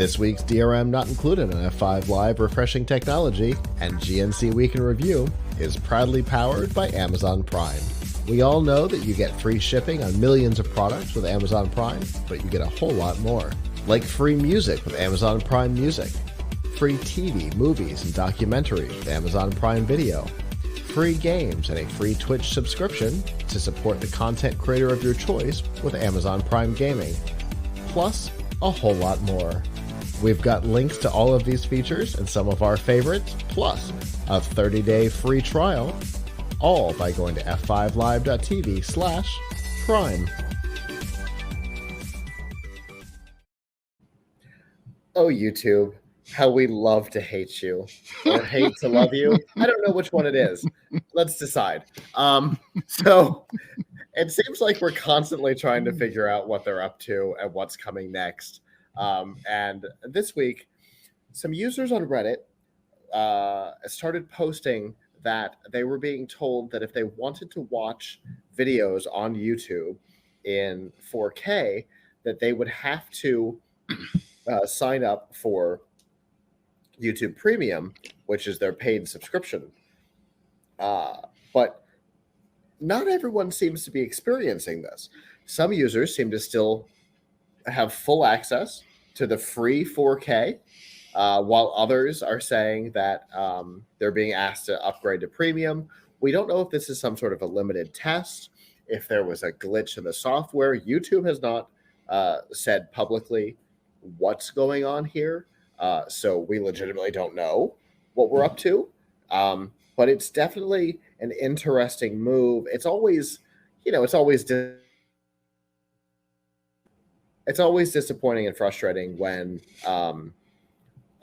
This week's DRM Not Included on F5 Live Refreshing Technology and GNC Week in Review is proudly powered by Amazon Prime. We all know that you get free shipping on millions of products with Amazon Prime, but you get a whole lot more. Like free music with Amazon Prime Music, free TV, movies, and documentaries with Amazon Prime Video, free games, and a free Twitch subscription to support the content creator of your choice with Amazon Prime Gaming. Plus, a whole lot more. We've got links to all of these features and some of our favorites, plus a 30-day free trial, all by going to f5live.tv/prime. Oh, YouTube, how we love to hate you, or hate to love you. I don't know which one it is. Let's decide. So it seems like we're constantly trying to figure out what they're up to and what's coming next. And this week, some users on Reddit started posting that they were being told that if they wanted to watch videos on YouTube in 4K, that they would have to sign up for YouTube Premium, which is their paid subscription. But not everyone seems to be experiencing this. Some users seem to still have full access to the free 4K, while others are saying that they're being asked to upgrade to premium. We don't know if this is some sort of a limited test, if there was a glitch in the software. YouTube has not said publicly what's going on here, so we legitimately don't know what we're up to. But it's definitely an interesting move. It's always, it's always disappointing and frustrating when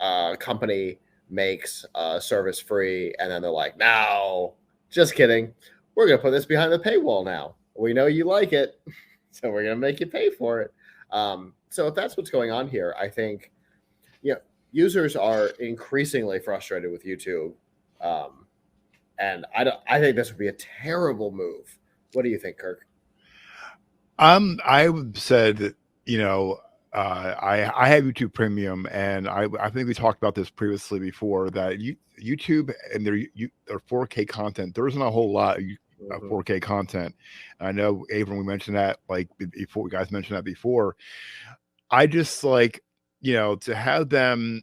a company makes a service free and then they're like, no, just kidding. We're going to put this behind the paywall now. We know you like it, so we're going to make you pay for it. So if that's what's going on here, I think users are increasingly frustrated with YouTube. And I think this would be a terrible move. What do you think, Kirk? I said that, I have YouTube Premium, and I think we talked about this previously before, that YouTube and their 4K content, there isn't a whole lot of 4K content. I know, Avram, we mentioned that before. You guys mentioned that before. I just to have them.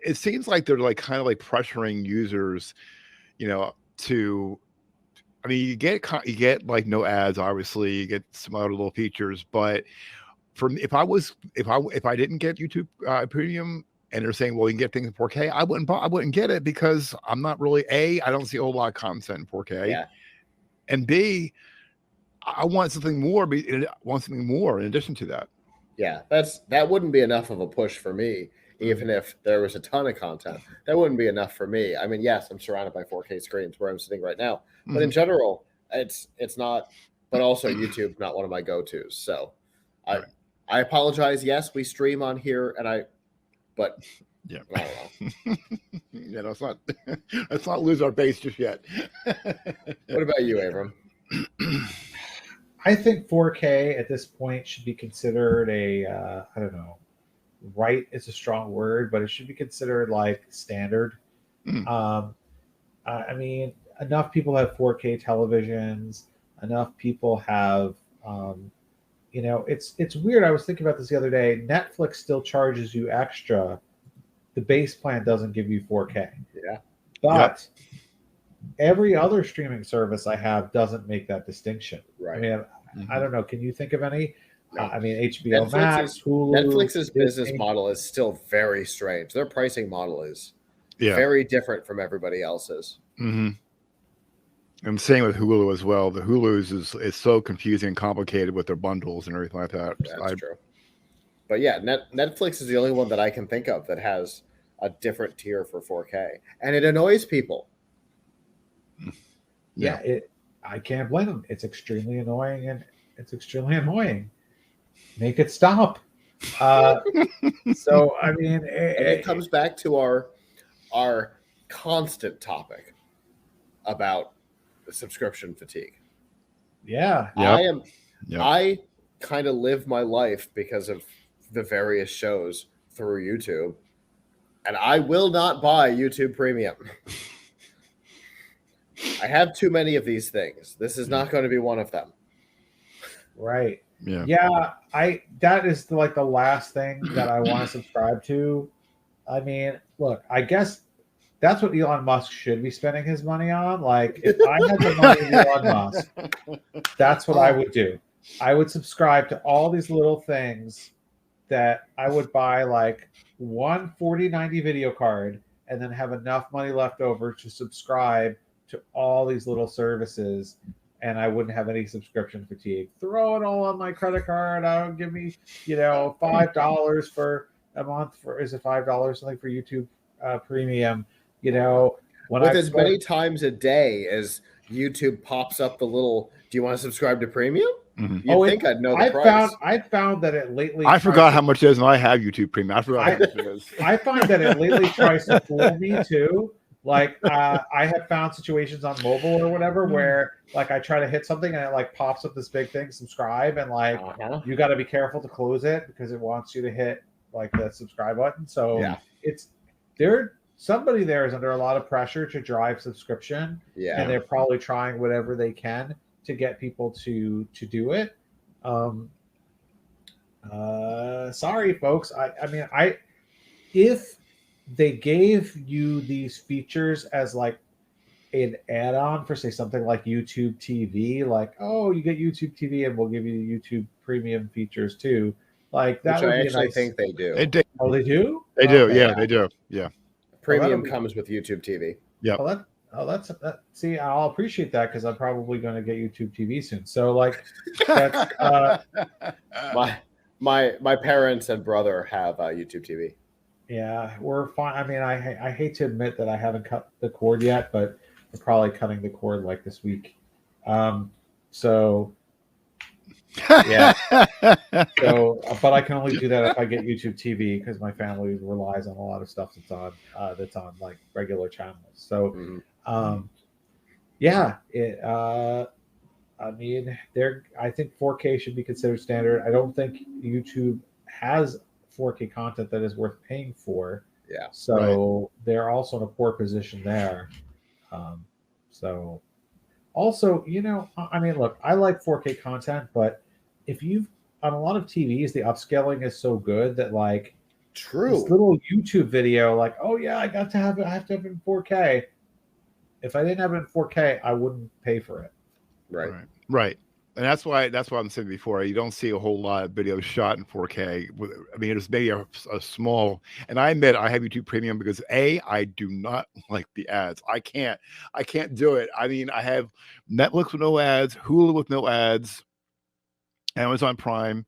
It seems like they're kind of pressuring users, to. I mean, you get no ads, obviously. You get some other little features, but if I didn't get YouTube Premium and they're saying, well, you can get things in 4K, I wouldn't get it, because I'm not really I don't see a whole lot of content in 4K, yeah. And B, I want something more. In addition to that. Yeah, that wouldn't be enough of a push for me. Even if there was a ton of content, that wouldn't be enough for me. I mean, yes, I'm surrounded by 4K screens where I'm sitting right now, but in general, it's not. But also, YouTube's not one of my go-tos. So, I apologize. Yes, we stream on here, but yeah, I don't know. Let's not lose our base just yet. What about you, Avram? I think 4K at this point should be considered I don't know. Right is a strong word, but it should be considered like standard. I mean, enough people have 4K televisions. Enough people have, it's weird. I was thinking about this the other day. Netflix still charges you extra. The base plan doesn't give you 4K. Yeah, but every other streaming service I have doesn't make that distinction. Right. I mean, I don't know. Can you think of any? No. I mean, HBO Max, Hulu. Netflix's business model is still very strange. Their pricing model is very different from everybody else's. And same with Hulu as well. The Hulu's is so confusing and complicated with their bundles and everything like that. That's true. But yeah, Netflix is the only one that I can think of that has a different tier for 4K, and it annoys people. Yeah, I can't blame them. It's extremely annoying, and it's extremely annoying. Make it stop. So I mean, it comes back to our constant topic about the subscription fatigue. Yeah, I kind of live my life because of the various shows through YouTube, and I will not buy YouTube Premium. I have too many of these things. This is not going to be one of them. Right. Yeah. That is like the last thing that I want to subscribe to. I mean, look, I guess that's what Elon Musk should be spending his money on. Like, if I had the money of Elon Musk, that's what I would do. I would subscribe to all these little things that I would buy, like one 4090 video card, and then have enough money left over to subscribe to all these little services, and I wouldn't have any subscription fatigue. Throw it all on my credit card. I'll give me, $5 for a month is it $5 something for YouTube Premium? When with as many times a day as YouTube pops up the little, do you want to subscribe to Premium? Mm-hmm. You'd think I'd know the price. I found that it lately. I forgot how much it is, and I have YouTube Premium. I forgot how much it is. I find that it lately tries to fool me too. Like I have found situations on mobile or whatever where like I try to hit something and it like pops up this big thing, subscribe, and like you got to be careful to close it because it wants you to hit like the subscribe button. So somebody there is under a lot of pressure to drive subscription, and they're probably trying whatever they can to get people to do it. Sorry, folks. I mean, if they gave you these features as like an add-on for say something like YouTube TV, like, oh, you get YouTube TV and we'll give you the YouTube Premium features too. Like that would be I nice. think they do. Oh, they do? They do. Yeah, they do. Yeah. Premium comes with YouTube TV. Yeah. That's see, I'll appreciate that because I'm probably going to get YouTube TV soon. So like, that's, my parents and brother have YouTube TV. Yeah, we're fine. I mean, I hate to admit that I haven't cut the cord yet, but we're probably cutting the cord like this week. So yeah. But I can only do that if I get YouTube TV because my family relies on a lot of stuff that's on like regular channels. So, I mean, I think 4K should be considered standard. I don't think YouTube has 4K content that is worth paying for. Yeah. So they're also in a poor position there. So also, I mean, look, I like 4K content, but if on a lot of TVs, the upscaling is so good that like this little YouTube video, like, oh yeah, I have to have it in 4K. If I didn't have it in 4K, I wouldn't pay for it. Right. And that's why I'm saying before, you don't see a whole lot of videos shot in 4K. I mean, it's maybe a small, and I admit I have YouTube Premium because I do not like the ads. I can't do it. I mean, I have Netflix with no ads, Hulu with no ads, Amazon Prime,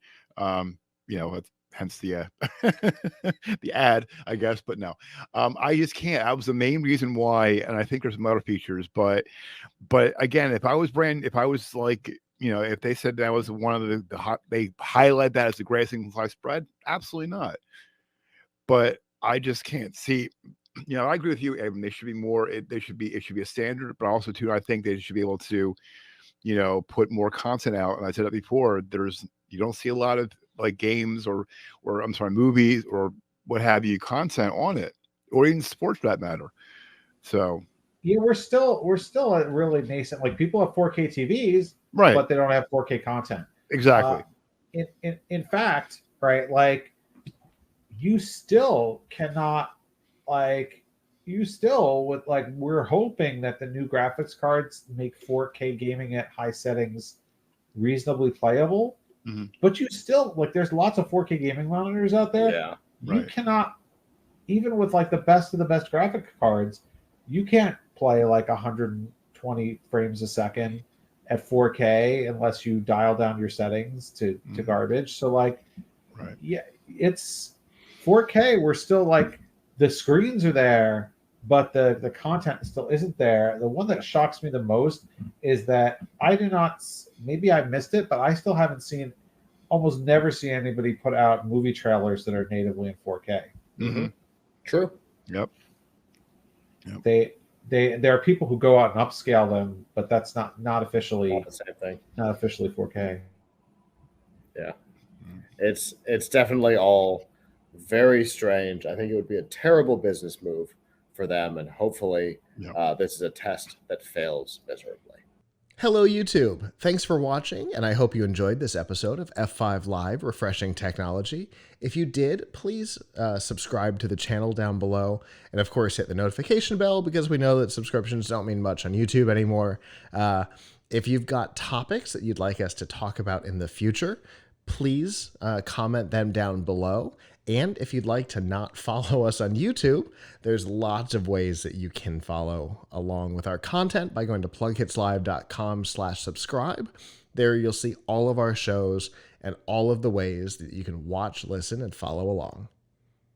hence the the ad, I guess, but no, I just can't. That was the main reason why, and I think there's some other features, but again, if I was like, if they said that was one of they highlight that as the greatest thing since sliced bread, absolutely not. But I just can't see. I agree with you, Evan. They should be more. It should be a standard, but also too, I think they should be able to, put more content out. And I said that before. You don't see a lot of like games or I'm sorry, movies or what have you, content on it, or even sports for that matter. So yeah, we're still a really nascent. Like people have 4K TVs, right, but they don't have 4K content. Exactly. In fact, right, like you still cannot we're hoping that the new graphics cards make 4K gaming at high settings reasonably playable. Mm-hmm. But you still there's lots of 4K gaming monitors out there. Yeah, you cannot, even with like the best of the best graphic cards, you can't play like 120 frames a second at 4K unless you dial down your settings to garbage. So yeah, it's 4K. We're still like the screens are there, but the content still isn't there. The one that shocks me the most is that maybe I missed it, but I still haven't almost never seen anybody put out movie trailers that are natively in 4K. Mm-hmm. True. Yep. There are people who go out and upscale them, but that's not officially not the same thing. Not officially 4K. Yeah. It's definitely all Very strange. I think it would be a terrible business move for them, and hopefully this is a test that fails miserably. Hello, YouTube. Thanks for watching, and I hope you enjoyed this episode of F5 Live Refreshing Technology. If you did, please subscribe to the channel down below, and of course hit the notification bell, because we know that subscriptions don't mean much on YouTube anymore. If you've got topics that you'd like us to talk about in the future, please comment them down below. And if you'd like to not follow us on YouTube, there's lots of ways that you can follow along with our content by going to PLUGHITZlive.com/subscribe. There you'll see all of our shows and all of the ways that you can watch, listen, and follow along.